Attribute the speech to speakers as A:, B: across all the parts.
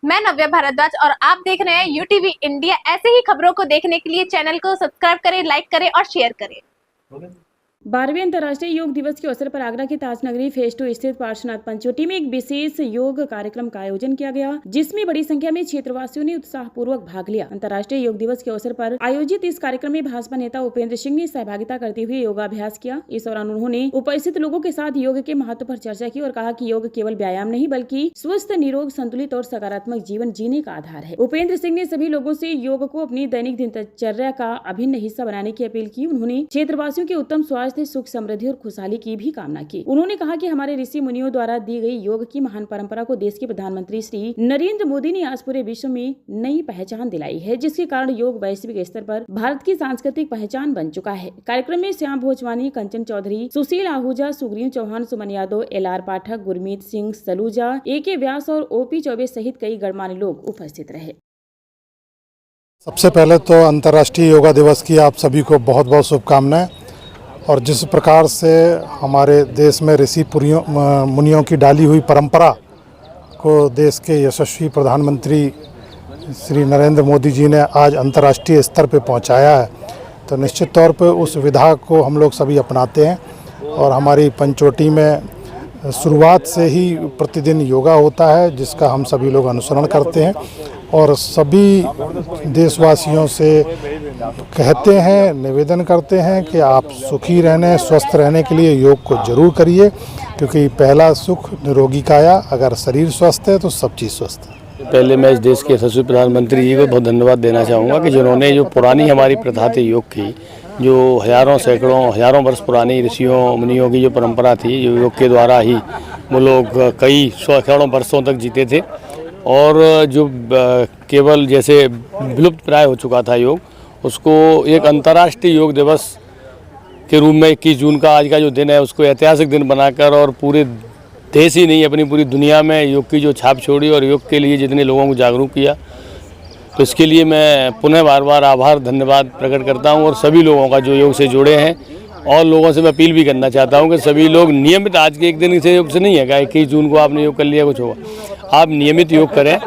A: मैं नव्या भारद्वाज और आप देख रहे हैं यूटीवी इंडिया। ऐसे ही खबरों को देखने के लिए चैनल को सब्सक्राइब करें, लाइक करें और शेयर करें।
B: 12वें अंतर्राष्ट्रीय योग दिवस के अवसर पर आगरा के ताजनगरी फेज 2 स्थित पार्श्वनाथ पंचवटी में एक विशेष योग कार्यक्रम का आयोजन किया गया, जिसमें बड़ी संख्या में क्षेत्रवासियों ने उत्साहपूर्वक भाग लिया। अंतर्राष्ट्रीय योग दिवस के अवसर पर आयोजित इस कार्यक्रम में भाजपा नेता उपेंद्र सिंह ने सहभागिता करते हुए योगाभ्यास किया। इस दौरान उन्होंने उपस्थित लोगों के साथ योग के महत्व पर चर्चा की और कहा कि योग केवल व्यायाम नहीं बल्कि स्वस्थ, निरोग, संतुलित और सकारात्मक जीवन जीने का आधार है। उपेंद्र सिंह ने सभी लोगों से योग को अपनी दैनिक दिनचर्या का अभिन्न हिस्सा बनाने की अपील की। उन्होंने क्षेत्रवासियों के उत्तम स्वास्थ्य, सुख समृद्धि और खुशहाली की भी कामना की। उन्होंने कहा कि हमारे ऋषि मुनियों द्वारा दी गई योग की महान परंपरा को देश के प्रधानमंत्री श्री नरेंद्र मोदी ने आज पूरे विश्व में नई पहचान दिलाई है, जिसके कारण योग वैश्विक स्तर पर भारत की सांस्कृतिक पहचान बन चुका है। कार्यक्रम में श्याम भोजवानी, कंचन चौधरी, सुशील आहूजा, सुग्रीव चौहान, सुमन यादव, LR पाठक, गुरमीत सिंह सलूजा, AK व्यास और OP चौबे सहित कई गणमान्य लोग उपस्थित रहे।
C: सबसे पहले तो अंतर्राष्ट्रीय योगा दिवस की आप सभी को बहुत बहुत शुभकामनाएं। और जिस प्रकार से हमारे देश में ऋषि मुनियों की डाली हुई परंपरा को देश के यशस्वी प्रधानमंत्री श्री नरेंद्र मोदी जी ने आज अंतर्राष्ट्रीय स्तर पर पहुंचाया है, तो निश्चित तौर पर उस विधा को हम लोग सभी अपनाते हैं। और हमारी पंचवटी में शुरुआत से ही प्रतिदिन योगा होता है, जिसका हम सभी लोग अनुसरण करते हैं और सभी देशवासियों से कहते हैं, निवेदन करते हैं कि आप सुखी रहने, स्वस्थ रहने के लिए योग को जरूर करिए, क्योंकि पहला सुख निरोगी काया। अगर शरीर स्वस्थ है तो सब चीज़ स्वस्थ है।
D: पहले मैं इस देश के यशस्वी प्रधानमंत्री जी को बहुत धन्यवाद देना चाहूँगा कि जिन्होंने जो पुरानी हमारी प्रथा थी योग की, जो हजारों सैकड़ों हजारों वर्ष पुरानी ऋषियों मुनियों की जो परंपरा थी, जो योग के द्वारा ही वो लोग कई सैकड़ों वर्षों तक जीते थे और जो केवल जैसे विलुप्त प्राय हो चुका था योग, उसको एक अंतर्राष्ट्रीय योग दिवस के रूप में 21 जून का आज का जो दिन है उसको ऐतिहासिक दिन बनाकर और पूरे देश ही नहीं अपनी पूरी दुनिया में योग की जो छाप छोड़ी और योग के लिए जितने लोगों को जागरूक किया, तो इसके लिए मैं पुनः बार बार आभार धन्यवाद प्रकट करता हूं। और सभी लोगों का जो योग से जुड़े हैं और लोगों से मैं अपील भी करना चाहता हूं कि सभी लोग नियमित, आज के एक दिन से योग से नहीं है कि 21 जून को आपने योग कर लिया कुछ होगा, आप नियमित योग करें।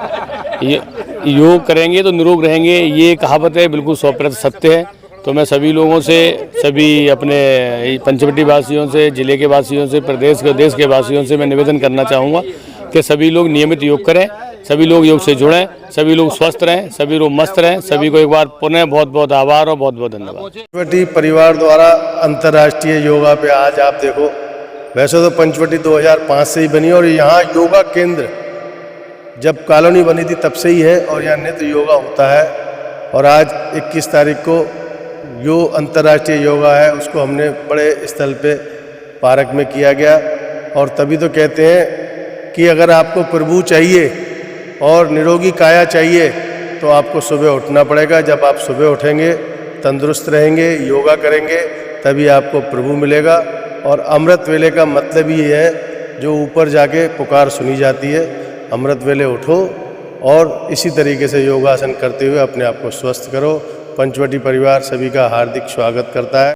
D: योग करेंगे तो निरोग रहेंगे, ये कहावत है, बिल्कुल 100% सत्य है। तो मैं सभी लोगों से, सभी अपने पंचवटी वासियों से, जिले के वासियों से, प्रदेश के देश के वासियों से मैं निवेदन करना चाहूँगा कि सभी लोग नियमित योग करें, सभी लोग योग से जुड़ें, सभी लोग स्वस्थ रहें, सभी लोग मस्त रहें। सभी को एक बार पुनः बहुत बहुत आभार और बहुत बहुत धन्यवाद।
E: पंचवटी परिवार द्वारा अंतर्राष्ट्रीय योगा पे आज आप देखो, वैसे तो पंचवटी 2005 से ही बनी और यहाँ योगा केंद्र जब कॉलोनी बनी थी तब से ही है और यहाँ नित्य योगा होता है। और आज 21 तारीख को जो अंतर्राष्ट्रीय योगा है उसको हमने बड़े स्थल पे पार्क में किया गया। और तभी तो कहते हैं कि अगर आपको प्रभु चाहिए और निरोगी काया चाहिए तो आपको सुबह उठना पड़ेगा। जब आप सुबह उठेंगे, तंदुरुस्त रहेंगे, योगा करेंगे, तभी आपको प्रभु मिलेगा। और अमृत वेले का मतलब ही है जो ऊपर जाके पुकार सुनी जाती है, अमृत वेले उठो और इसी तरीके से योगासन करते हुए अपने आप को स्वस्थ करो। पंचवटी परिवार सभी का हार्दिक स्वागत करता है।